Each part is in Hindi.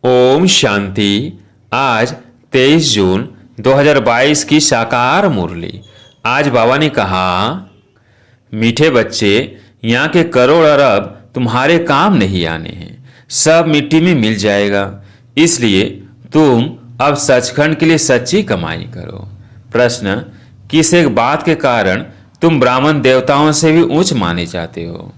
ओम शांति। आज 23 जून 2022 की साकार मुरली। आज बाबा ने कहा, मीठे बच्चे, यहाँ के करोड़ अरब तुम्हारे काम नहीं आने हैं, सब मिट्टी में मिल जाएगा। इसलिए तुम अब सचखंड के लिए सच्ची कमाई करो। प्रश्न, किस एक बात के कारण तुम ब्राह्मण देवताओं से भी ऊंच माने जाते हो?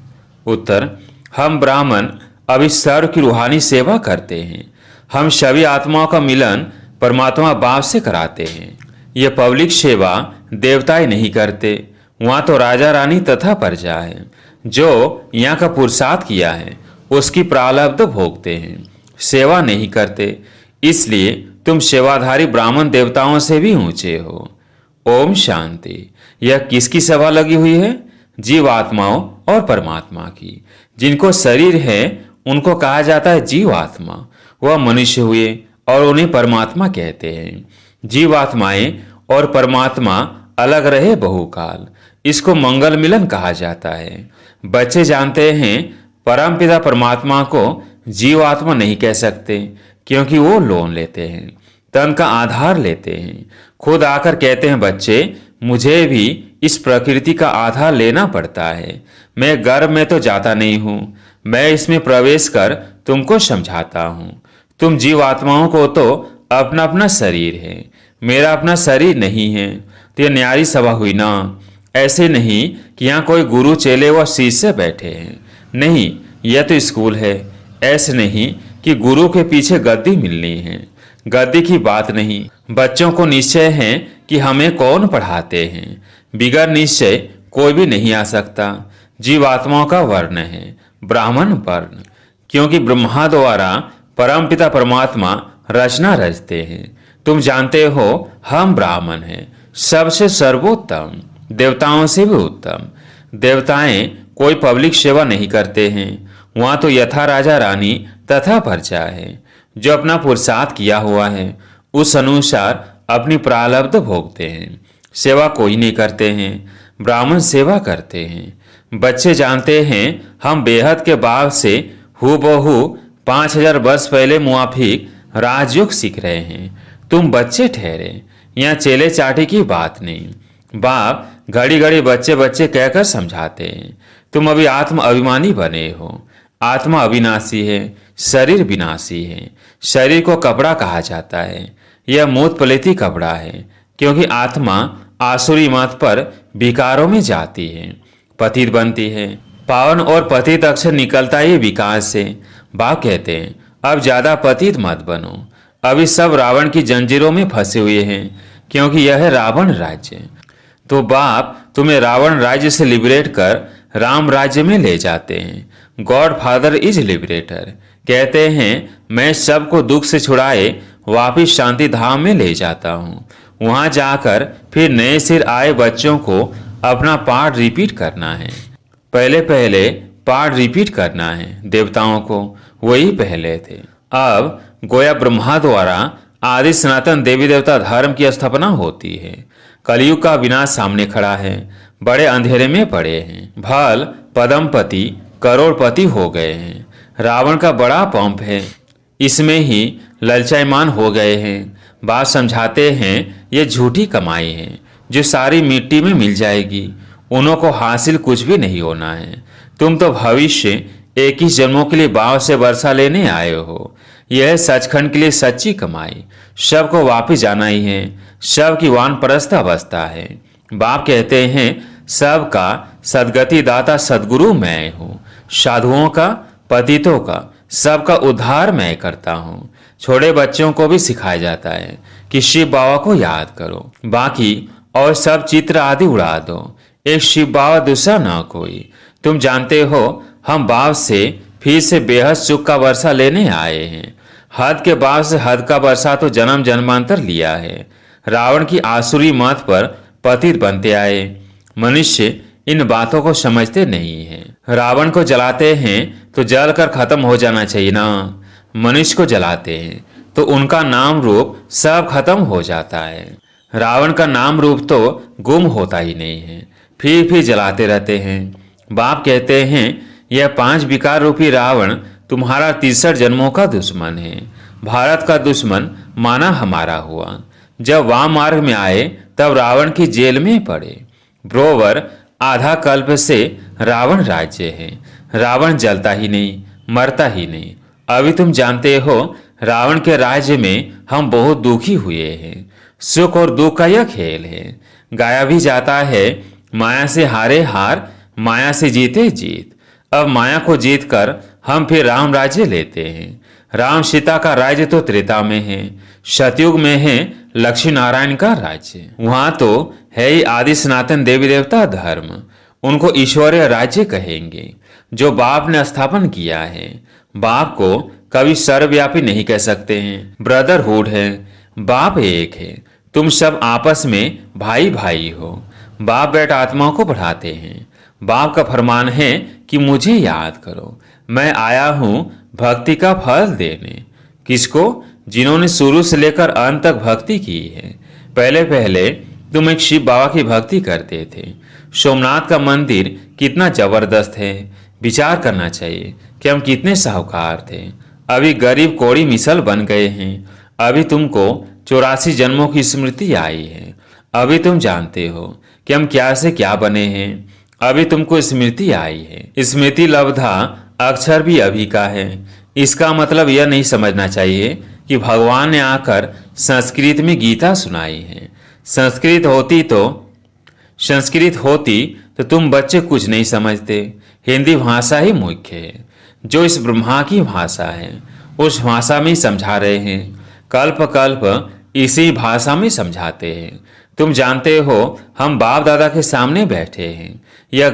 उत्तर, हम ब्राह्मण अभी सर्व की रूहानी सेवा करते हैं। हम सभी आत्माओं का मिलन परमात्मा बाप से कराते हैं। यह पब्लिक सेवा देवताएं नहीं करते, वहाँ तो राजा रानी तथा प्रजा है। जो यहाँ का पुरुषार्थ किया है उसकी प्रारब्ध भोगते हैं, सेवा नहीं करते। इसलिए तुम सेवाधारी ब्राह्मण देवताओं से भी ऊंचे हो। ओम शांति। यह किसकी सभा लगी हुई है? जीवात्माओं और परमात्मा की। जिनको शरीर है उनको कहा जाता है जीवात्मा। वह मनुष्य हुए और उन्हें परमात्मा कहते हैं। जीवात्माएं और परमात्मा अलग रहे बहुकाल, इसको मंगल मिलन कहा जाता है। बच्चे जानते हैं परमपिता परमात्मा को जीवात्मा नहीं कह सकते, क्योंकि वो लोन लेते हैं, तन का आधार लेते हैं। खुद आकर कहते हैं, बच्चे मुझे भी इस प्रकृति का आधार लेना पड़ता है। मैं गर्भ में तो जाता नहीं हूँ, मैं इसमें प्रवेश कर तुमको समझाता हूँ। तुम जीवात्माओं को तो अपना अपना शरीर है, मेरा अपना शरीर नहीं है। तो यह न्यारी सभा हुई ना। ऐसे नहीं कि यहाँ कोई गुरु चेले व शिष्य बैठे हैं, नहीं, यह तो स्कूल है। ऐसे नहीं कि गुरु के पीछे गद्दी मिलनी है, गद्दी की बात नहीं। बच्चों को निश्चय है कि हमें कौन पढ़ाते हैं, बिगड़ निश्चय कोई भी नहीं आ सकता। जीवात्माओं का वर्ण है ब्राह्मण वर्ण, क्योंकि ब्रह्मा द्वारा परमपिता परमात्मा रचना रचते हैं। तुम जानते हो हम ब्राह्मण हैं, सबसे सर्वोत्तम, देवताओं से भी उत्तम। देवताएं कोई पब्लिक सेवा नहीं करते हैं, वहाँ तो यथा राजा रानी तथा प्रजा है। जो अपना पुरुषार्थ किया हुआ है उस अनुसार अपनी प्रारब्ध भोगते हैं। सेवा कोई नहीं करते हैं, ब्राह्मण सेवा करते हैं। बच्चे जानते हैं हम बेहद के बाप से हूबहू 5000 वर्ष पहले मुआफिक राजयोग सीख रहे हैं। तुम बच्चे ठहरे, यहाँ चेले चाटी की बात नहीं। बाप घड़ी घड़ी बच्चे बच्चे कहकर समझाते हैं। तुम अभी आत्म अभिमानी बने हो। आत्मा अविनाशी है, शरीर विनाशी है। शरीर को कपड़ा कहा जाता है, यह मूत पलेती कपड़ा है, क्योंकि आत्मा आसुरी मत पर विकारों में जाती है, पतित बनती है। पावन और पतित अक्षर निकलता ही विकास से। बाप कहते हैं, अब ज्यादा पतित मत बनो। अभी सब रावण की जंजीरों में फंसे हुए हैं, क्योंकि यह है रावण राज्य। तो बाप तुम्हें रावण राज्य से लिबरेट कर राम राज्य में ले जाते हैं। God father is liberator. कहते हैं मैं सबको दुख से छुड़ाए वापिस शांति धाम में ले जाता हूँ। वहाँ जाकर फिर नए सिर आए बच्चों को अपना पाठ रिपीट करना है। पहले पहले पाठ रिपीट करना है, देवताओं को वही पहले थे। अब गोया ब्रह्मा द्वारा आदि सनातन देवी देवता धर्म की स्थापना होती है। कलयुग का विनाश सामने खड़ा है, बड़े अंधेरे में पड़े हैं। भल पदमपति करोड़पति हो गए हैं। रावण का बड़ा पंप है, इसमें ही ललचाईमान हो गए हैं। बात समझाते हैं ये झूठी कमाई है जो सारी मिट्टी में मिल जाएगी। उन्हों को हासिल कुछ भी नहीं होना है। तुम तो भविष्य 21 जन्मों के लिए बाव से वर्षा लेने आए हो। यह सचखंड के लिए सच्ची कमाई। सबको वापिस जाना ही है, सब की वानप्रस्थ अवस्था है। बाप कहते हैं सबका सदगति दाता सदगुरु मैं हूँ। साधुओं का, पतितों का, सबका उद्धार मैं करता हूँ। छोटे बच्चों को भी सिखाया जाता है कि शिव बाबा को याद करो, बाकी और सब चित्र आदि उड़ा दो। एक शिव बाबा दूसरा ना कोई। तुम जानते हो हम बाप से फिर से बेहद सुख का वर्षा लेने आए हैं। हद के बाद से हद का वर्षा तो जन्म जन्मांतर लिया है। रावण की आसुरी मत पर पतित बनते आए। मनुष्य इन बातों को समझते नहीं है। रावण को जलाते हैं तो जल कर खत्म हो जाना चाहिए ना। मनुष्य को जलाते हैं तो उनका नाम रूप सब खत्म हो जाता है। रावण का नाम रूप तो गुम होता ही नहीं है, फिर जलाते रहते हैं। बाप कहते हैं यह 5 विकार रूपी रावण तुम्हारा 63 जन्मों का दुश्मन है। भारत का दुश्मन माना हमारा हुआ। जब वाम मार्ग में आए तब रावण की जेल में पड़े। ब्रोवर आधा कल्प से रावण राज्य है। रावण जलता ही नहीं, मरता ही नहीं। अभी तुम जानते हो रावण के राज्य में हम बहुत दुखी हुए हैं। सुख और दुख का यह खेल है। गाया भी जाता है, माया से हारे हार, माया से जीते जीत। अब माया को जीत कर हम फिर राम राज्य लेते हैं। राम सीता का राज्य तो त्रेता में है, सतयुग में है लक्ष्मी नारायण का राज्य। वहां तो है ही आदि सनातन देवी देवता धर्म। उनको ईश्वरीय राज्य कहेंगे जो बाप ने स्थापन किया है। बाप को कभी सर्वव्यापी नहीं कह सकते हैं। ब्रदरहुड है, बाप एक है। तुम सब आपस में भाई भाई हो। बाप बेटा आत्माओं को बढ़ाते हैं। बाप का फरमान है कि मुझे याद करो, मैं आया हूं भक्ति का फल देने। किसको? जिन्होंने शुरू से लेकर अंत तक भक्ति की है। पहले पहले तुम एक शिव बाबा की भक्ति करते थे। सोमनाथ का मंदिर कितना जबरदस्त है। विचार करना चाहिए कि हम कितने साहूकार थे। अभी गरीब कोड़ी मिसल बन गए हैं। अभी तुमको 84 जन्मों की स्मृति आई है। अभी तुम जानते हो कि हम क्या से क्या बने हैं। अभी तुमको स्मृति आई है। स्मृति लब्धा अक्षर भी अभी का है। इसका मतलब यह नहीं समझना चाहिए कि भगवान ने आकर संस्कृत में गीता सुनाई है। संस्कृत होती तो तुम बच्चे कुछ नहीं समझते। हिंदी भाषा ही मुख्य है, जो इस ब्रह्मा की भाषा है। उस भाषा में ही समझा रहे हैं। कल्प कल्प इसी भाषा में समझाते हैं। तुम जानते हो हम बाप दादा के सामने बैठे हैं। यह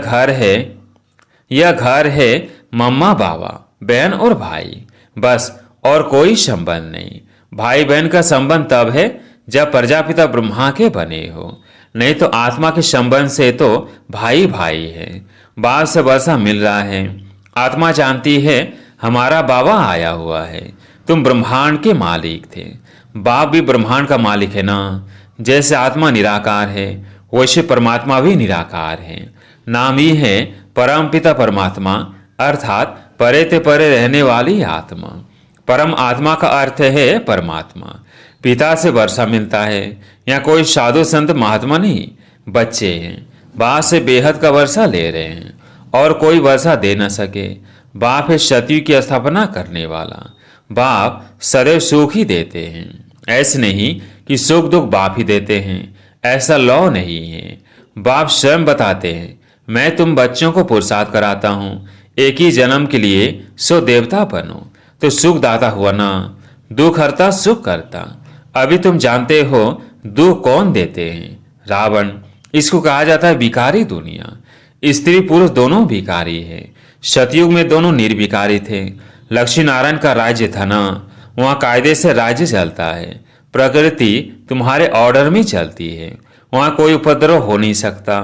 घर है मम्मा बाबा बहन और भाई, बस और कोई संबंध नहीं। भाई बहन का संबंध तब है जब प्रजापिता ब्रह्मा के बने हो, नहीं तो आत्मा के संबंध से तो भाई भाई है। बाप से वर्षा मिल रहा है। आत्मा जानती है हमारा बाबा आया हुआ है। तुम ब्रह्मांड के मालिक थे, बाप भी ब्रह्मांड का मालिक है ना। जैसे आत्मा निराकार है वैसे परमात्मा भी निराकार है। नाम ही है परमपिता परमात्मा, अर्थात परे ते परे रहने वाली आत्मा। परम आत्मा का अर्थ है परमात्मा। पिता से वर्षा मिलता है। यहाँ कोई साधु संत महात्मा नहीं, बच्चे हैं। बाप से बेहद का वर्षा ले रहे हैं और कोई वर्षा दे न सके। बाप है सतयुग की स्थापना करने वाला। बाप सदैव सुख ही देते हैं। ऐसे नहीं कि सुख दुख बाप ही देते हैं, ऐसा लौ नहीं है। बाप स्वयं बताते हैं, मैं तुम बच्चों को पुरुषार्थ कराता हूँ। एक ही जन्म के लिए सो देवता बनो। तो सुख दाता हुआ ना, दुख हरता सुख करता। अभी तुम जानते हो दुख कौन देते हैं? रावण। इसको कहा जाता है विकारी दुनिया। स्त्री पुरुष दोनों विकारी है। सतयुग में दोनों निर्विकारी थे। लक्ष्मी नारायण का राज्य था ना, वहाँ कायदे से राज्य चलता है। प्रकृति तुम्हारे ऑर्डर में चलती है। वहाँ कोई उपद्रव हो नहीं सकता।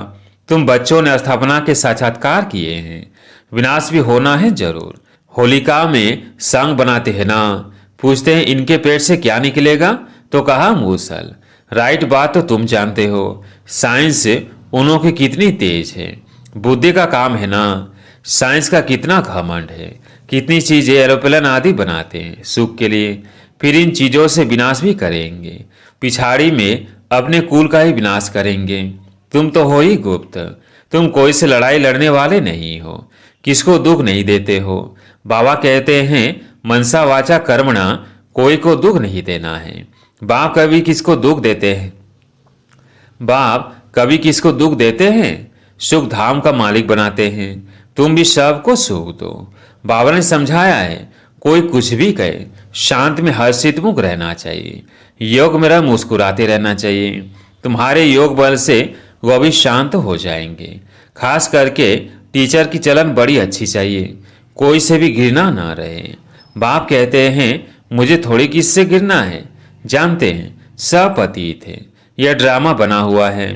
तुम बच्चों ने स्थापना के साक्षात्कार किए हैं। विनाश भी होना है जरूर। होलिका में संग बनाते हैं ना, पूछते हैं इनके पेट से क्या निकलेगा, तो कहा मूसल। राइट बात तो तुम जानते हो। साइंस उन्हों की कितनी तेज है। बुद्धि का काम है ना। साइंस का कितना घमंड है। कितनी चीजें एरोप्लेन आदि बनाते हैं सुख के लिए, फिर इन चीजों से विनाश भी करेंगे। पिछाड़ी में अपने कुल का ही विनाश करेंगे। तुम तो हो ही गुप्त। तुम कोई से लड़ाई लड़ने वाले नहीं हो, किसको दुख नहीं देते हो। बाबा कहते हैं मनसा वाचा कर्मणा, कोई को दुख नहीं देना है। बाप कभी किसको दुख देते हैं? बाप कभी किसको दुख देते हैं? सुख धाम का मालिक बनाते हैं। तुम भी सबको सुख दो। बाबा ने समझाया है कोई कुछ भी कहे, शांत में हर्षित मुख रहना चाहिए। योग में रह मुस्कुराते रहना चाहिए। तुम्हारे योग बल से वो भी शांत हो जाएंगे। खास करके टीचर की चलन बड़ी अच्छी चाहिए, कोई से भी घृणा ना रहे। बाप कहते हैं मुझे थोड़ी किससे घृणा है। जानते हैं सब पतित है। यह ड्रामा बना हुआ है।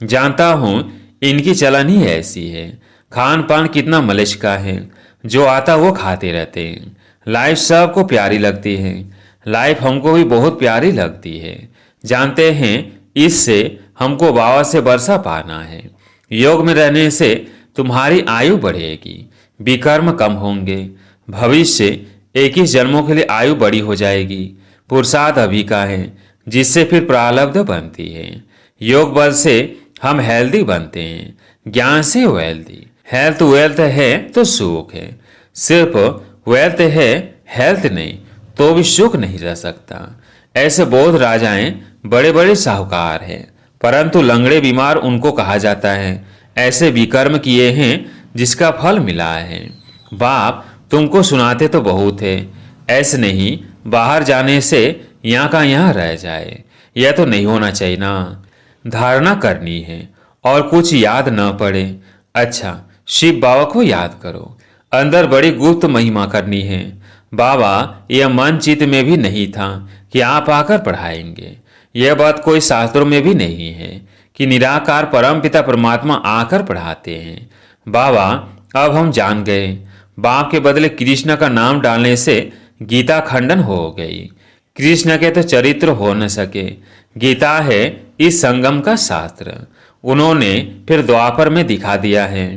जानता हूं इनकी चलन ही ऐसी है। खान पान कितना मलिश का है। जो आता वो खाते रहते हैं। लाइफ सबको प्यारी लगती है। लाइफ हमको भी बहुत प्यारी लगती है। जानते हैं इससे हमको बाबा से वर्षा पाना है। योग में रहने से तुम्हारी आयु बढ़ेगी, विकर्म कम होंगे। भविष्य 21 जन्मों के लिए आयु बड़ी हो जाएगी। पुरुषार्थ अभी का है, जिससे फिर प्रारब्ध बनती है। योग बल से हम हेल्दी बनते हैं, ज्ञान से वेल्दी। हेल्थ वेल्थ है तो सुख है, सिर्फ वेल्थ है हेल्थ नहीं तो भी सुख नहीं रह सकता। ऐसे बौद्ध राजाएं बड़े बड़े साहूकार हैं, परंतु लंगड़े बीमार उनको कहा जाता है। ऐसे विकर्म किए हैं जिसका फल मिला है। बाप तुमको सुनाते तो बहुत है, ऐसे नहीं बाहर जाने से यहाँ का यहाँ रह जाए, यह तो नहीं होना चाहिए ना। धारणा करनी है और कुछ याद न पड़े। अच्छा, शिव बाबा को याद करो, अंदर बड़ी गुप्त महिमा करनी है। बाबा यह मन चित्त में भी नहीं था कि आप आकर पढ़ाएंगे। यह बात कोई शास्त्रों में भी नहीं है कि निराकार परम पिता परमात्मा आकर पढ़ाते हैं। बाबा अब हम जान गए, बाप के बदले कृष्ण का नाम डालने से गीता खंडन हो गई। कृष्ण के तो चरित्र हो न सके। गीता है इस संगम का शास्त्र, उन्होंने फिर द्वापर में दिखा दिया है।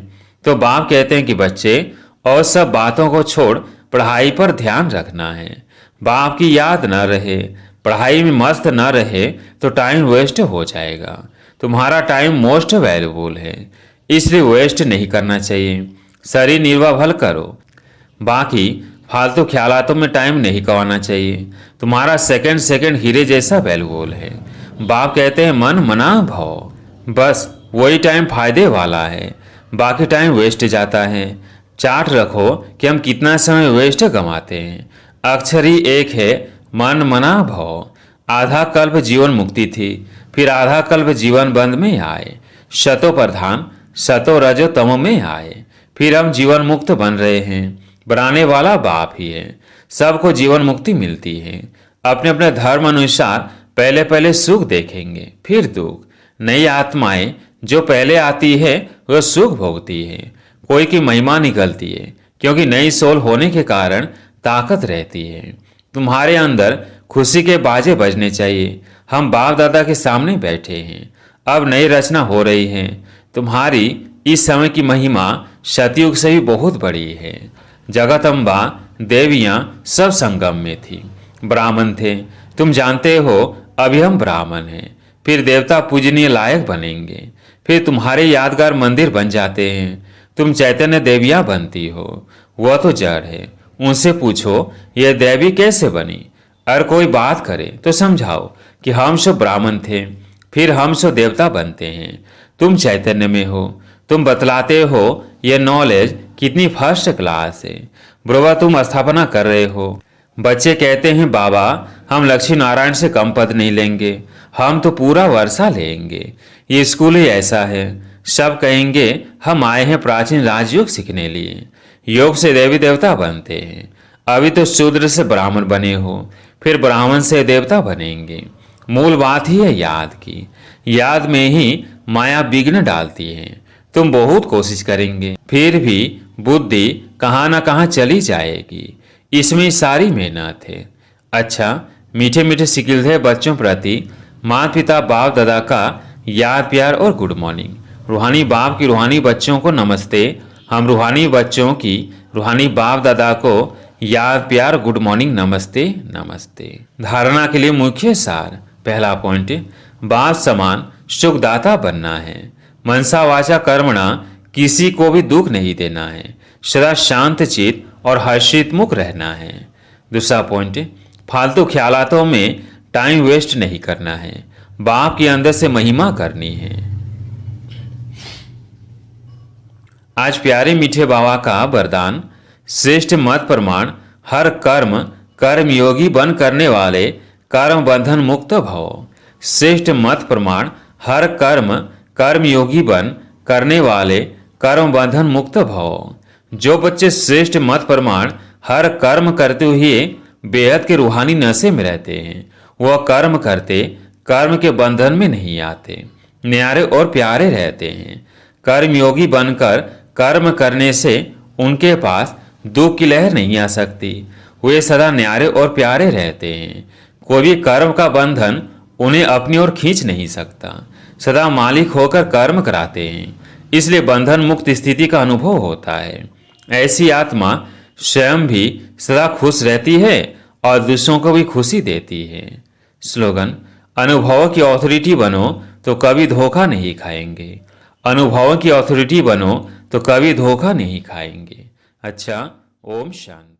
तो बाप कहते हैं कि बच्चे और सब बातों को छोड़ पढ़ाई पर ध्यान रखना है। बाप की याद न रहे, पढ़ाई में मस्त न रहे तो टाइम वेस्ट हो जाएगा। तुम्हारा टाइम मोस्ट वैल्यूबल है, इसलिए वेस्ट नहीं करना चाहिए। शरीर निर्वाह भल करो, बाकी फालतू ख्यालातों में टाइम नहीं गंवाना चाहिए। तुम्हारा सेकंड सेकंड हीरे जैसा वैल्यूबल है। बाप कहते हैं मन मना भाव, बस वही टाइम फायदे वाला है, बाकी टाइम वेस्ट जाता है। चार्ट रखो कि हम कितना समय वेस्ट गंवाते हैं। अक्षर ही एक है, मन मना भाव। आधा कल्प जीवन मुक्ति थी, फिर आधा कल्प जीवन बंद में आए। शतो प्रधान शतो रजो तम में आए, फिर हम जीवन मुक्त बन रहे हैं। बनाने वाला बाप ही है, सबको जीवन मुक्ति मिलती है। अपने अपने धर्म अनुसार पहले पहले सुख देखेंगे, फिर दुख। नई आत्माएं जो पहले आती है वह सुख भोगती है। कोई की महिमा निकलती है, क्योंकि नई सोल होने के कारण ताकत रहती है। तुम्हारे अंदर खुशी के बाजे बजने चाहिए। हम बाप दादा के सामने बैठे हैं, अब नई रचना हो रही है। तुम्हारी इस समय की महिमा सतयुग से भी बहुत बड़ी है। जगतम्बा देवियां सब संगम में थी, ब्राह्मण थे। तुम जानते हो अभी हम ब्राह्मण हैं, फिर देवता पूजनीय लायक बनेंगे, फिर तुम्हारे यादगार मंदिर बन जाते हैं। तुम चैतन्य देवियां बनती हो, वह तो जड़ है। उनसे पूछो यह देवी कैसे बनी। अगर कोई बात करे तो समझाओ कि हम सब ब्राह्मण थे, फिर हम सब देवता बनते हैं। तुम चैतन्य में हो, तुम बतलाते हो यह नॉलेज कितनी फर्स्ट क्लास है। ब्रोवा तुम स्थापना कर रहे हो। बच्चे कहते हैं बाबा हम लक्ष्मी नारायण से कम पद नहीं लेंगे, हम तो पूरा वर्षा लेंगे। ये स्कूल ही ऐसा है, सब कहेंगे हम आए हैं प्राचीन राजयोग सीखने लिए। योग से देवी देवता बनते हैं। अभी तो शूद्र से ब्राह्मण बने हो, फिर ब्राह्मण से देवता बनेंगे। मूल बात ही है याद की। याद में ही माया विघ्न डालती है। तुम बहुत कोशिश करेंगे, फिर भी बुद्धि कहाँ ना कहाँ चली जाएगी। इसमें सारी मेहनत है। अच्छा, मीठे मीठे सिकिलधे बच्चों प्रति माता पिता बाप दादा का याद प्यार और गुड मॉर्निंग। रूहानी बाप की रूहानी बच्चों को नमस्ते। हम रूहानी बच्चों की रूहानी बाप दादा को याद प्यार गुड मॉर्निंग नमस्ते नमस्ते। धारणा के लिए मुख्य सार। पहला पॉइंट, बाप समान सुखदाता बनना है। मनसा वाचा कर्मणा किसी को भी दुख नहीं देना है। सदा शांत चित और हर्षित मुख रहना है। दूसरा पॉइंट, फालतू ख्यालातों में टाइम वेस्ट नहीं करना है। बाप के अंदर से महिमा करनी है। आज प्यारे मीठे बाबा का वरदान, श्रेष्ठ मत प्रमाण हर कर्म कर्मयोगी बन करने वाले कर्म बंधन मुक्त भव। श्रेष्ठ मत प्रमाण हर कर्म कर्मयोगी बन करने वाले कर्म बंधन मुक्त भव। जो बच्चे श्रेष्ठ मत प्रमाण हर कर्म करते हुए बेहद के रूहानी नशे में रहते हैं, वह कर्म करते कर्म के बंधन में नहीं आते, न्यारे और प्यारे रहते हैं। कर्मयोगी बनकर कर्म करने से उनके पास दुख की लहर नहीं आ सकती। वे सदा न्यारे और प्यारे रहते हैं। कोई भी कर्म का बंधन उन्हें अपनी ओर खींच नहीं सकता। सदा मालिक होकर कर्म कराते हैं, इसलिए बंधन मुक्त स्थिति का अनुभव होता है। ऐसी आत्मा स्वयं भी सदा खुश रहती है और दूसरों को भी खुशी देती है। स्लोगन: अनुभवों की अथॉरिटी बनो तो कभी धोखा नहीं खाएंगे। अनुभवों की अथॉरिटी बनो तो कभी धोखा नहीं खाएंगे। अच्छा, ओम शांति।